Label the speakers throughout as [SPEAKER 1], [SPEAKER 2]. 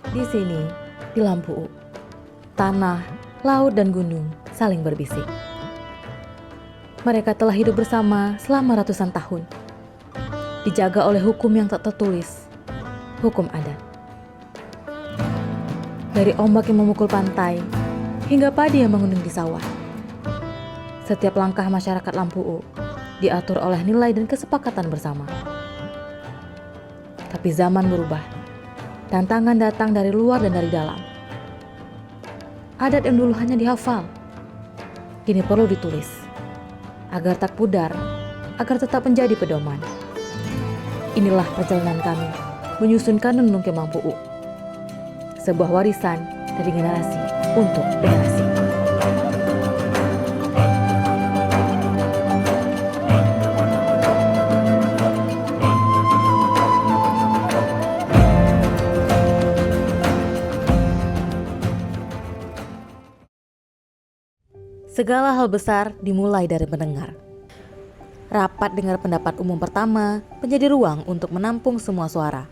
[SPEAKER 1] Di sini, di Lampu, tanah, laut, dan gunung saling berbisik. Mereka telah hidup bersama selama ratusan tahun, dijaga oleh hukum yang tak tertulis, hukum adat. Dari ombak yang memukul pantai, hingga padi yang mengundang di sawah. Setiap langkah masyarakat Lampu diatur oleh nilai dan kesepakatan bersama. Tapi zaman berubah, tantangan datang dari luar dan dari dalam. Adat yang dulu hanya dihafal, kini perlu ditulis, agar tak pudar, agar tetap menjadi pedoman. Inilah perjalanan kami menyusun kanun Nungke Mampu, sebuah warisan dari generasi untuk generasi. Segala hal besar dimulai dari mendengar. Rapat dengar pendapat umum pertama menjadi ruang untuk menampung semua suara.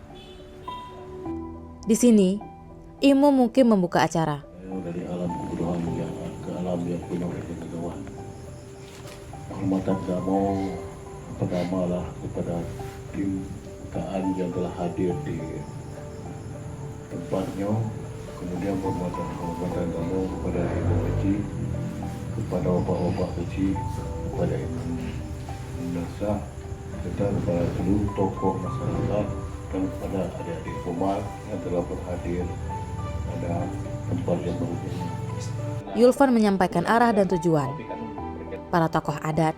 [SPEAKER 1] Di sini, Imo mungkin membuka acara.
[SPEAKER 2] Dari alam kebodohan yang ke alam yang penuh kegagahan. Hormatan kamu pertamalah kepada tim KAN yang telah hadir di tempatnya. Kemudian hormatan kamu kepada Ibu Haji, kepada bapak-bapak haji, kepada Ibu Nasa, serta kepada seluruh tokoh masyarakat dan kepada adik-adik Komar yang telah berhadir pada tempat yang baru ini.
[SPEAKER 1] Yulfan menyampaikan arah dan tujuan. Para tokoh adat,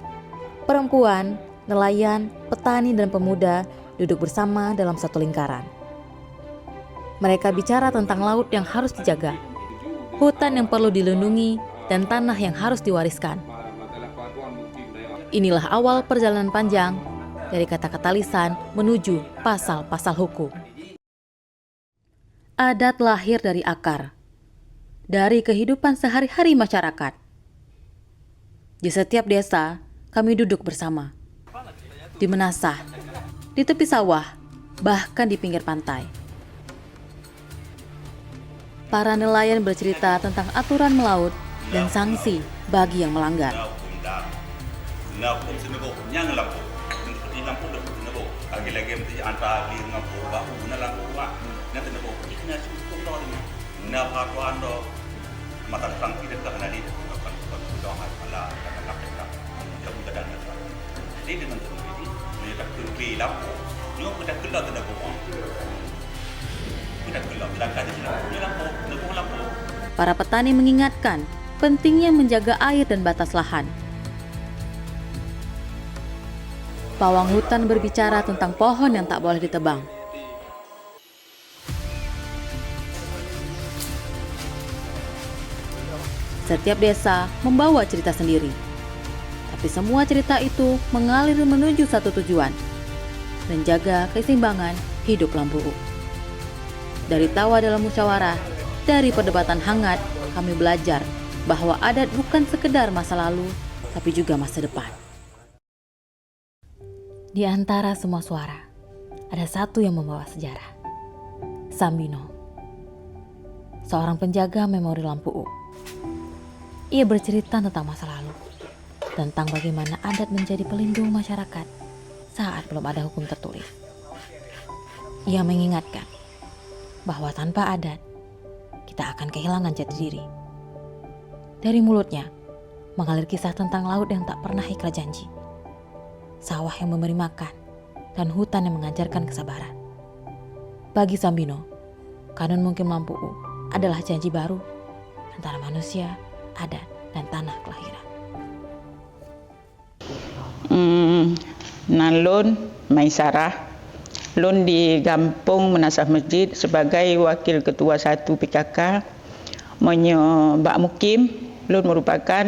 [SPEAKER 1] perempuan, nelayan, petani, dan pemuda duduk bersama dalam satu lingkaran. Mereka bicara tentang laut yang harus dijaga, hutan yang perlu dilindungi, dan tanah yang harus diwariskan. Inilah awal perjalanan panjang dari kata-kata lisan menuju pasal-pasal hukum. Adat lahir dari akar, dari kehidupan sehari-hari masyarakat. Di setiap desa, kami duduk bersama. Di Menasah, di tepi sawah, bahkan di pinggir pantai. Para nelayan bercerita tentang aturan melaut dan sanksi bagi yang melanggar. Para petani mengingatkan pentingnya menjaga air dan batas lahan. Pawang hutan berbicara tentang pohon yang tak boleh ditebang. Setiap desa membawa cerita sendiri, tapi semua cerita itu mengalir menuju satu tujuan: menjaga keseimbangan hidup Lampu. Dari tawa dalam musyawarah, dari perdebatan hangat, kami belajar bahwa adat bukan sekedar masa lalu, tapi juga masa depan. Di antara semua suara, ada satu yang membawa sejarah. Sambino, seorang penjaga memori Lampu. Ia bercerita tentang masa lalu, tentang bagaimana adat menjadi pelindung masyarakat saat belum ada hukum tertulis. Ia mengingatkan bahwa tanpa adat, kita akan kehilangan jati diri. Dari mulutnya, mengalir kisah tentang laut yang tak pernah ikhlas janji, sawah yang memberi makan, dan hutan yang mengajarkan kesabaran. Bagi Sambino, kanun Mungkin Lampu adalah janji baru antara manusia, adat, dan tanah kelahiran.
[SPEAKER 3] Nalun Maisarah, Lun di Gampung Menasah Masjid sebagai Wakil Ketua 1 PKK. Mbak Mukim, Lun merupakan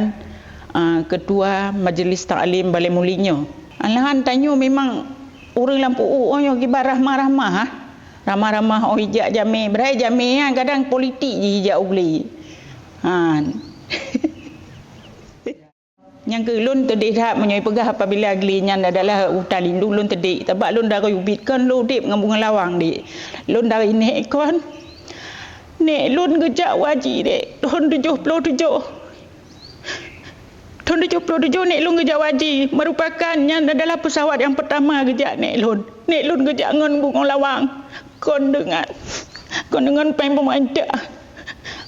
[SPEAKER 3] Ketua Majlis Taklim Balai Mulinyo. Alahan tanyo memang orang Lampu orang gibar ramah-ramah. Ramah-ramah hijak jami. Berai jami kadang politik je hijak ubli. Yang ke lun tedik dah menyoi pegah apabila agli nyan adalah hutan lindung lun tedik tabak lun dari ubit kan lu dip ngambung lawang di lun dari ini kon Nek lun gejak wajib dek tahun 77. Tahun 77 Nek Lun gejak wajib merupakan yang adalah pesawat yang pertama gejak Nek Lun. Nek Lun gejak ngan Bung Lawang. Kon dengan pemerintah.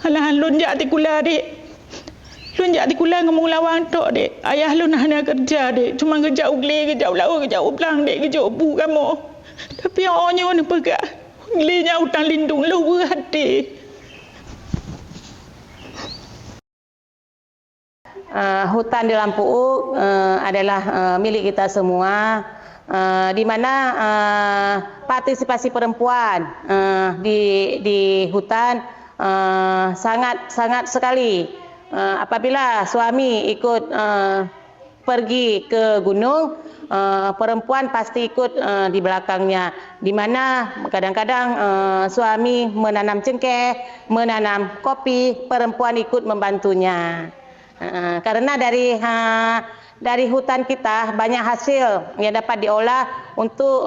[SPEAKER 3] Alah lun jak tikula dek. Lun jak tikula ngomong Lawang tok dek. Ayah lun hanya kerja dek. Cuma gejak ugle, gejak ulau, gejak uplang dek, gejak ubu kamu. Tapi orangnya ni pegah. Uglenya hutang lindung lu berat dek.
[SPEAKER 4] Hutan di Lampu Uk adalah milik kita semua, di mana partisipasi perempuan di hutan sangat sekali. Apabila suami ikut pergi ke gunung, perempuan pasti ikut di belakangnya, di mana kadang-kadang suami menanam cengkeh, menanam kopi, perempuan ikut membantunya. Karena dari hutan kita banyak hasil yang dapat diolah untuk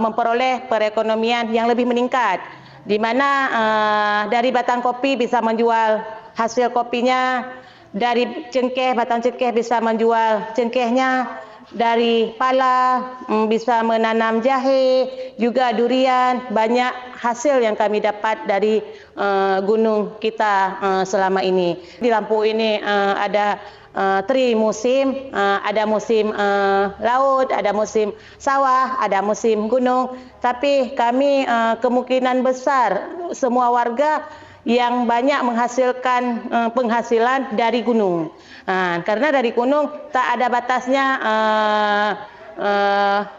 [SPEAKER 4] memperoleh perekonomian yang lebih meningkat, di mana dari batang kopi bisa menjual hasil kopinya, dari cengkeh, batang cengkeh bisa menjual cengkehnya, dari pala bisa menanam jahe, juga durian. Banyak hasil yang kami dapat dari gunung kita selama ini. Di Lampu ini ada 3 musim, ada musim laut, ada musim sawah, ada musim gunung. Tapi kami kemungkinan besar semua warga yang banyak menghasilkan penghasilan dari gunung. Karena dari gunung tak ada batasnya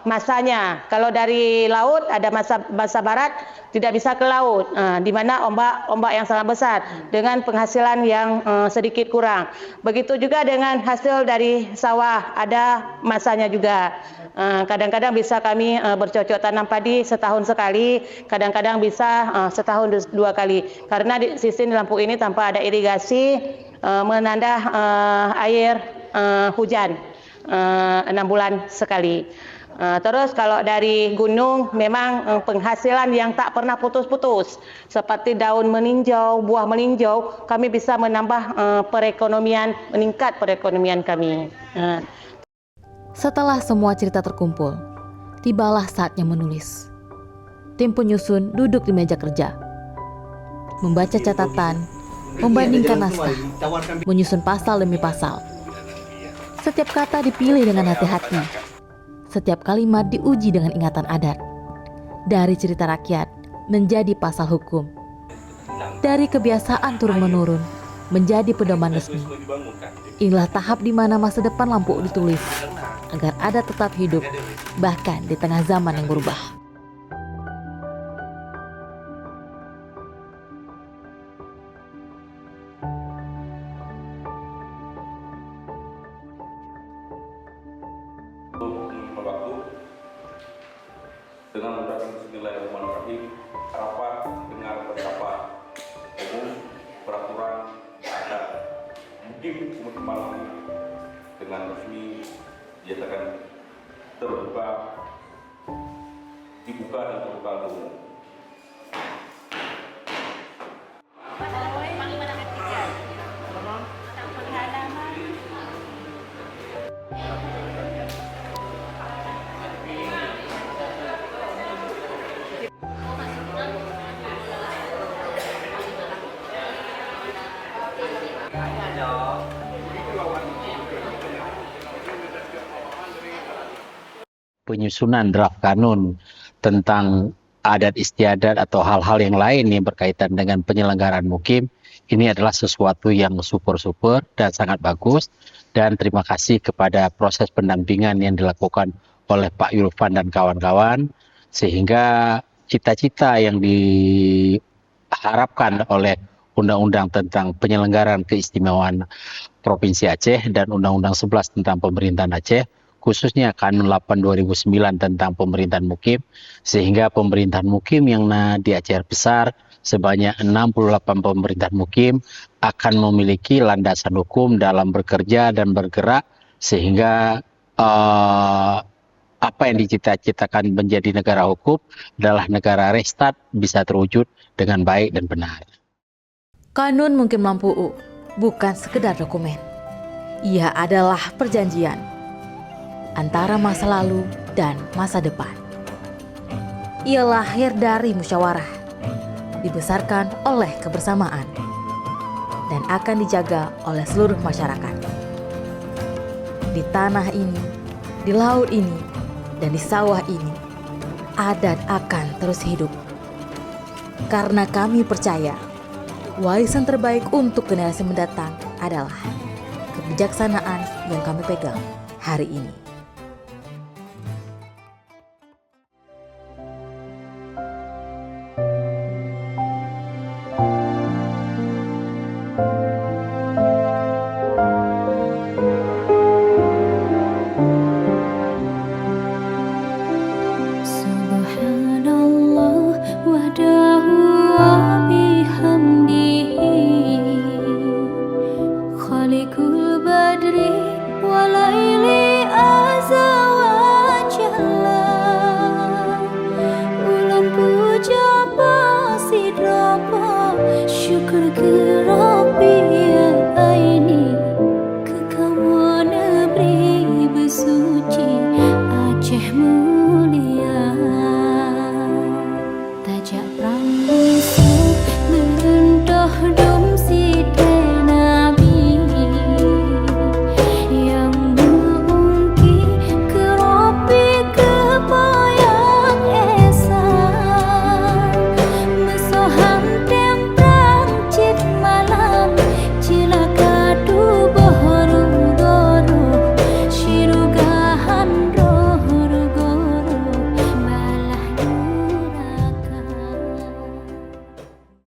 [SPEAKER 4] masanya. Kalau dari laut ada masa barat, tidak bisa ke laut, di mana ombak yang sangat besar dengan penghasilan yang sedikit kurang. Begitu juga dengan hasil dari sawah, ada masanya juga. Kadang-kadang bisa kami bercocok tanam padi setahun sekali, kadang-kadang bisa setahun 2 kali. Karena di sistem Lampu ini tanpa ada irigasi, menandah air hujan 6 bulan sekali. Terus kalau dari gunung memang penghasilan yang tak pernah putus-putus, seperti daun meninjau, buah meninjau, kami bisa menambah perekonomian, meningkat perekonomian kami.
[SPEAKER 1] Setelah semua cerita terkumpul, tibalah saatnya menulis. Tim penyusun duduk di meja kerja, membaca catatan, membandingkan naskah, menyusun pasal demi pasal. Setiap kata dipilih dengan hati-hati. Setiap kalimat diuji dengan ingatan adat. Dari cerita rakyat menjadi pasal hukum. Dari kebiasaan turun-menurun menjadi pedoman resmi. Inilah tahap di mana masa depan Lampu Uk ditulis, agar adat tetap hidup, bahkan di tengah zaman yang berubah.
[SPEAKER 2] Dengan mengucapkan bismillahirrahmanirrahim, rapat dengar pendapat umum peraturan adat mungkin Mukim Malang dengan resmi dinyatakan dibuka dan terbuka untuk umum.
[SPEAKER 5] Penyusunan draft kanun tentang adat istiadat atau hal-hal yang lain yang berkaitan dengan penyelenggaraan mukim, ini adalah sesuatu yang super dan sangat bagus, dan terima kasih kepada proses pendampingan yang dilakukan oleh Pak Yulfan dan kawan-kawan, sehingga cita-cita yang diharapkan oleh Undang-Undang tentang penyelenggaraan keistimewaan Provinsi Aceh dan Undang-Undang 11 tentang pemerintahan Aceh, khususnya Kanun 8 2009 tentang pemerintahan mukim, sehingga pemerintahan mukim yang di Aceh besar sebanyak 68 pemerintahan mukim akan memiliki landasan hukum dalam bekerja dan bergerak, sehingga apa yang dicita-citakan menjadi negara hukum adalah negara restart bisa terwujud dengan baik dan benar.
[SPEAKER 1] Kanun Mukim Lampu'u bukan sekedar dokumen. Ia adalah perjanjian antara masa lalu dan masa depan. Ia lahir dari musyawarah, dibesarkan oleh kebersamaan, dan akan dijaga oleh seluruh masyarakat. Di tanah ini, di laut ini, dan di sawah ini, adat akan terus hidup. Karena kami percaya, warisan terbaik untuk generasi mendatang adalah kebijaksanaan yang kami pegang hari ini.